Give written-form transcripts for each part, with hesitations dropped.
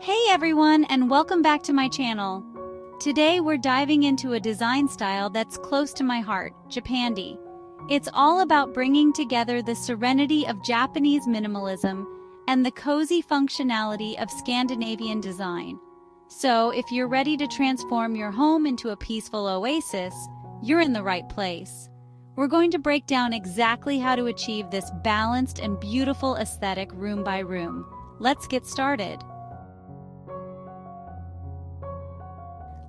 Hey everyone, and welcome back to my channel. Today we're diving into a design style that's close to my heart, Japandi. It's all about bringing together the serenity of Japanese minimalism and the cozy functionality of Scandinavian design. So, if you're ready to transform your home into a peaceful oasis, you're in the right place. We're going to break down exactly how to achieve this balanced and beautiful aesthetic room by room. Let's get started.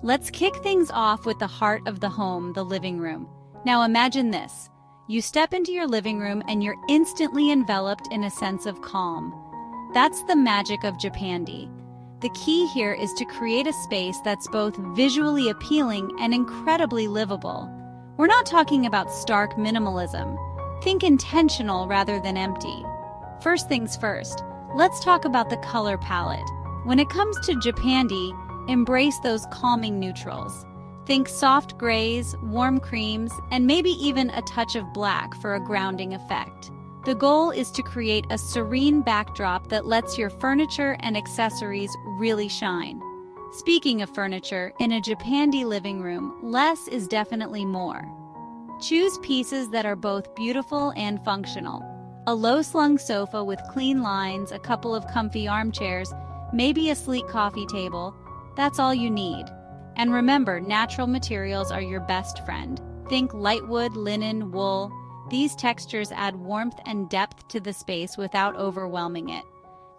Let's kick things off with the heart of the home, the living room. Now imagine this. You step into your living room and you're instantly enveloped in a sense of calm. That's the magic of Japandi. The key here is to create a space that's both visually appealing and incredibly livable. We're not talking about stark minimalism. Think intentional rather than empty. First things first, let's talk about the color palette. When it comes to Japandi, embrace those calming neutrals. Think soft grays, warm creams, and maybe even a touch of black for a grounding effect. The goal is to create a serene backdrop that lets your furniture and accessories really shine. Speaking of furniture, in a Japandi living room, less is definitely more. Choose pieces that are both beautiful and functional. A low-slung sofa with clean lines, a couple of comfy armchairs, maybe a sleek coffee table. That's all you need. And remember, natural materials are your best friend. Think light wood, linen, wool. These textures add warmth and depth to the space without overwhelming it.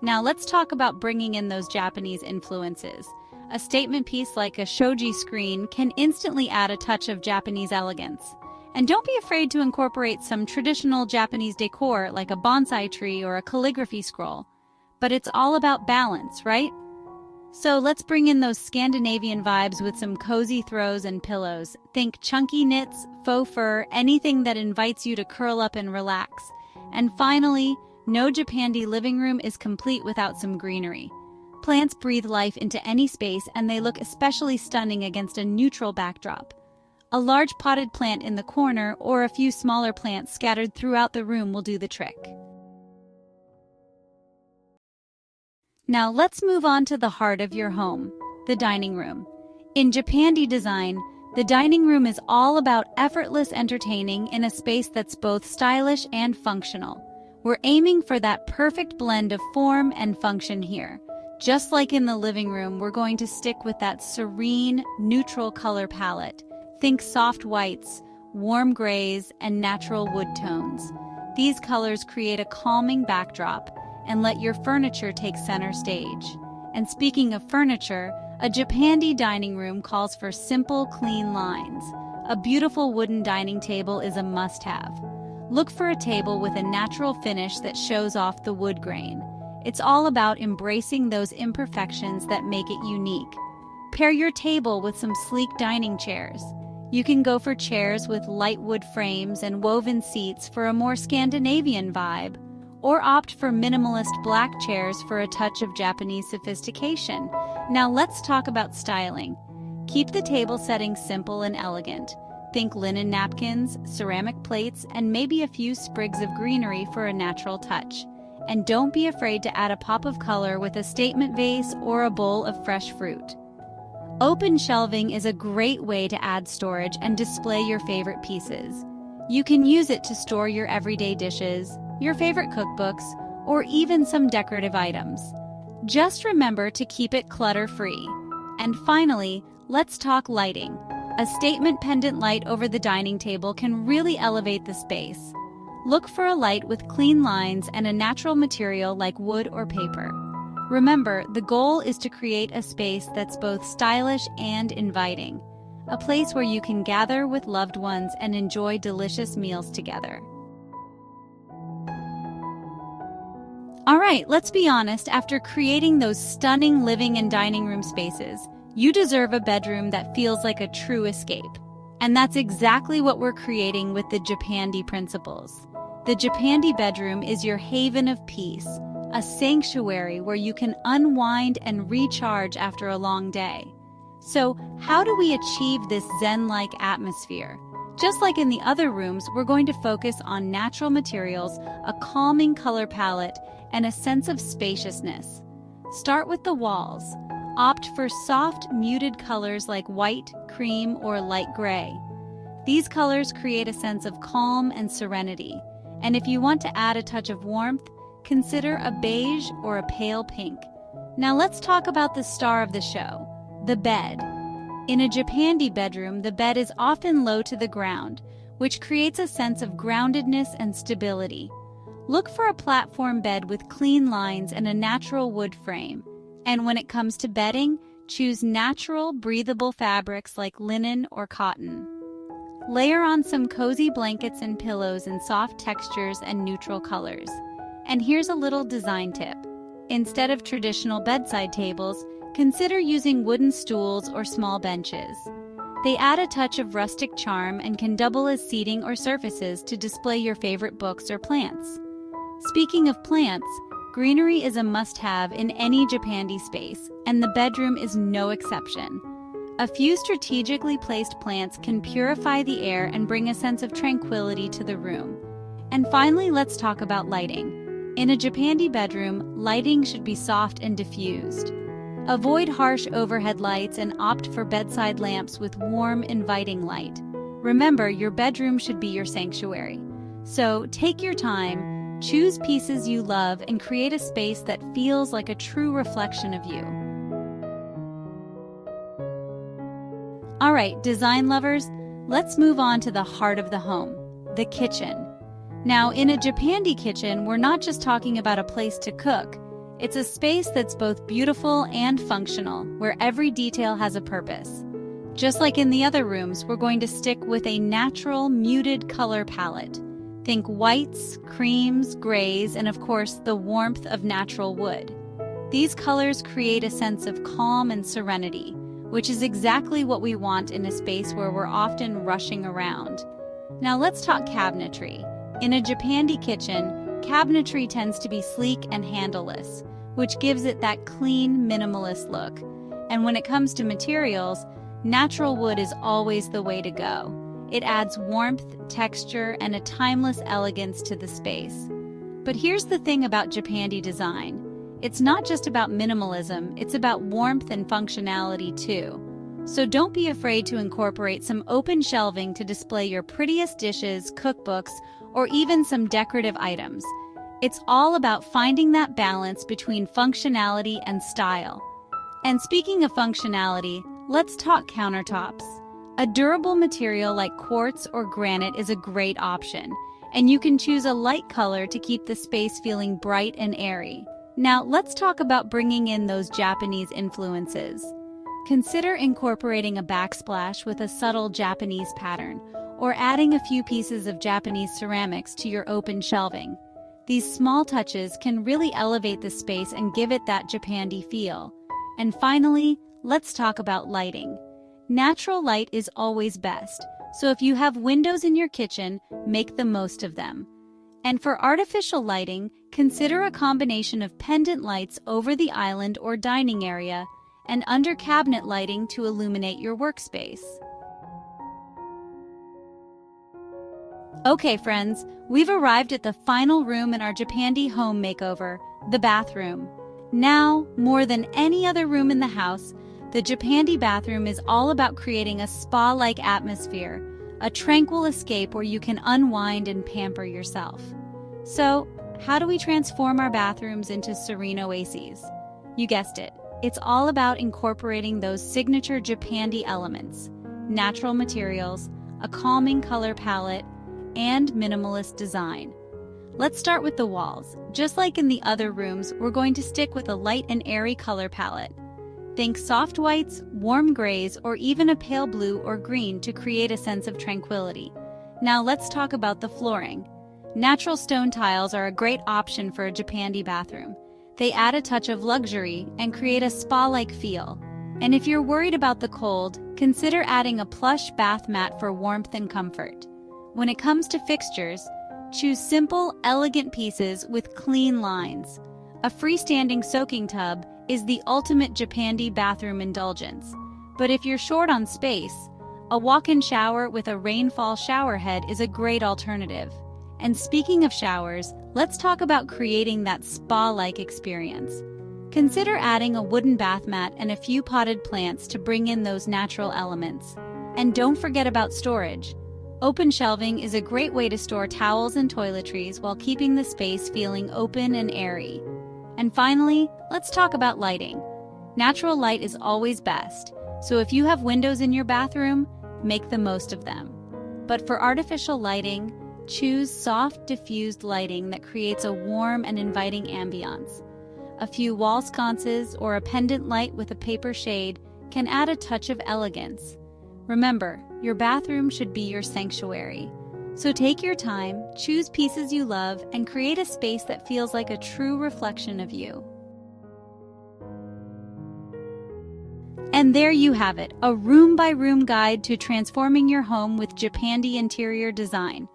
Now let's talk about bringing in those Japanese influences. A statement piece like a shoji screen can instantly add a touch of Japanese elegance. And don't be afraid to incorporate some traditional Japanese decor like a bonsai tree or a calligraphy scroll. But it's all about balance, right? So let's bring in those Scandinavian vibes with some cozy throws and pillows. Think chunky knits, faux fur, anything that invites you to curl up and relax. And finally, no Japandi living room is complete without some greenery. Plants breathe life into any space and they look especially stunning against a neutral backdrop. A large potted plant in the corner or a few smaller plants scattered throughout the room will do the trick. Now let's move on to the heart of your home, the dining room. In Japandi design, the dining room is all about effortless entertaining in a space that's both stylish and functional. We're aiming for that perfect blend of form and function here. Just like in the living room, we're going to stick with that serene, neutral color palette. Think soft whites, warm grays, and natural wood tones. These colors create a calming backdrop and let your furniture take center stage. And speaking of furniture, a Japandi dining room calls for simple, clean lines. A beautiful wooden dining table is a must-have. Look for a table with a natural finish that shows off the wood grain. It's all about embracing those imperfections that make it unique. Pair your table with some sleek dining chairs. You can go for chairs with light wood frames and woven seats for a more Scandinavian vibe, or opt for minimalist black chairs for a touch of Japanese sophistication. Now let's talk about styling. Keep the table setting simple and elegant. Think linen napkins, ceramic plates, and maybe a few sprigs of greenery for a natural touch. And don't be afraid to add a pop of color with a statement vase or a bowl of fresh fruit. Open shelving is a great way to add storage and display your favorite pieces. You can use it to store your everyday dishes, your favorite cookbooks, or even some decorative items. Just remember to keep it clutter-free. And finally, let's talk lighting. A statement pendant light over the dining table can really elevate the space. Look for a light with clean lines and a natural material like wood or paper. Remember, the goal is to create a space that's both stylish and inviting. A place where you can gather with loved ones and enjoy delicious meals together. All right, let's be honest, after creating those stunning living and dining room spaces, you deserve a bedroom that feels like a true escape. And that's exactly what we're creating with the Japandi principles. The Japandi bedroom is your haven of peace, a sanctuary where you can unwind and recharge after a long day. So, how do we achieve this zen-like atmosphere? Just like in the other rooms, we're going to focus on natural materials, a calming color palette, and a sense of spaciousness. Start with the walls. Opt for soft, muted colors like white, cream, or light gray. These colors create a sense of calm and serenity, and if you want to add a touch of warmth, consider a beige or a pale pink. Now let's talk about the star of the show, the bed. In a Japandi bedroom, the bed is often low to the ground, which creates a sense of groundedness and stability. Look for a platform bed with clean lines and a natural wood frame. And when it comes to bedding, choose natural, breathable fabrics like linen or cotton. Layer on some cozy blankets and pillows in soft textures and neutral colors. And here's a little design tip. Instead of traditional bedside tables, consider using wooden stools or small benches. They add a touch of rustic charm and can double as seating or surfaces to display your favorite books or plants. Speaking of plants, greenery is a must-have in any Japandi space, and the bedroom is no exception. A few strategically placed plants can purify the air and bring a sense of tranquility to the room. And finally, let's talk about lighting. In a Japandi bedroom, lighting should be soft and diffused. Avoid harsh overhead lights and opt for bedside lamps with warm, inviting light. Remember, your bedroom should be your sanctuary. So take your time, choose pieces you love, and create a space that feels like a true reflection of you. All right, design lovers, let's move on to the heart of the home, the kitchen. Now, in a Japandi kitchen, we're not just talking about a place to cook. It's a space that's both beautiful and functional, where every detail has a purpose. Just like in the other rooms, we're going to stick with a natural, muted color palette. Think whites, creams, grays, and of course, the warmth of natural wood. These colors create a sense of calm and serenity, which is exactly what we want in a space where we're often rushing around. Now let's talk cabinetry. In a Japandi kitchen, cabinetry tends to be sleek and handleless, which gives it that clean, minimalist look. And when it comes to materials, natural wood is always the way to go. It adds warmth, texture, and a timeless elegance to the space. But here's the thing about Japandi design. It's not just about minimalism, it's about warmth and functionality too. So don't be afraid to incorporate some open shelving to display your prettiest dishes, cookbooks, or even some decorative items. It's all about finding that balance between functionality and style. And speaking of functionality, let's talk countertops. A durable material like quartz or granite is a great option, and you can choose a light color to keep the space feeling bright and airy. Now, let's talk about bringing in those Japanese influences. Consider incorporating a backsplash with a subtle Japanese pattern, or adding a few pieces of Japanese ceramics to your open shelving. These small touches can really elevate the space and give it that Japandi feel. And finally, let's talk about lighting. Natural light is always best, so if you have windows in your kitchen, make the most of them. And for artificial lighting, consider a combination of pendant lights over the island or dining area and under cabinet lighting to illuminate your workspace. Okay, friends, we've arrived at the final room in our Japandi home makeover, the bathroom. Now, more than any other room in the house, the Japandi bathroom is all about creating a spa-like atmosphere, a tranquil escape where you can unwind and pamper yourself. So, how do we transform our bathrooms into serene oases? You guessed it, it's all about incorporating those signature Japandi elements, natural materials, a calming color palette, and minimalist design. Let's start with the walls. Just like in the other rooms, we're going to stick with a light and airy color palette. Think soft whites, warm grays, or even a pale blue or green to create a sense of tranquility. Now let's talk about the flooring. Natural stone tiles are a great option for a Japandi bathroom. They add a touch of luxury and create a spa-like feel. And if you're worried about the cold, consider adding a plush bath mat for warmth and comfort. When it comes to fixtures, choose simple, elegant pieces with clean lines. A freestanding soaking tub is the ultimate Japandi bathroom indulgence. But if you're short on space, a walk-in shower with a rainfall shower head is a great alternative. And speaking of showers, let's talk about creating that spa-like experience. Consider adding a wooden bath mat and a few potted plants to bring in those natural elements. And don't forget about storage. Open shelving is a great way to store towels and toiletries while keeping the space feeling open and airy. And finally, let's talk about lighting. Natural light is always best, so if you have windows in your bathroom, make the most of them. But for artificial lighting, choose soft, diffused lighting that creates a warm and inviting ambiance. A few wall sconces or a pendant light with a paper shade can add a touch of elegance. Remember, your bathroom should be your sanctuary. So take your time, choose pieces you love, and create a space that feels like a true reflection of you. And there you have it, a room-by-room guide to transforming your home with Japandi interior design.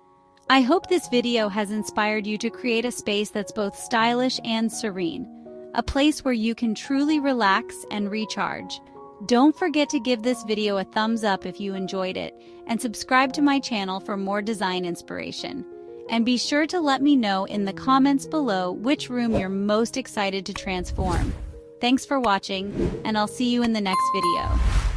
I hope this video has inspired you to create a space that's both stylish and serene, a place where you can truly relax and recharge. Don't forget to give this video a thumbs up if you enjoyed it, and subscribe to my channel for more design inspiration. And be sure to let me know in the comments below which room you're most excited to transform. Thanks for watching, and I'll see you in the next video.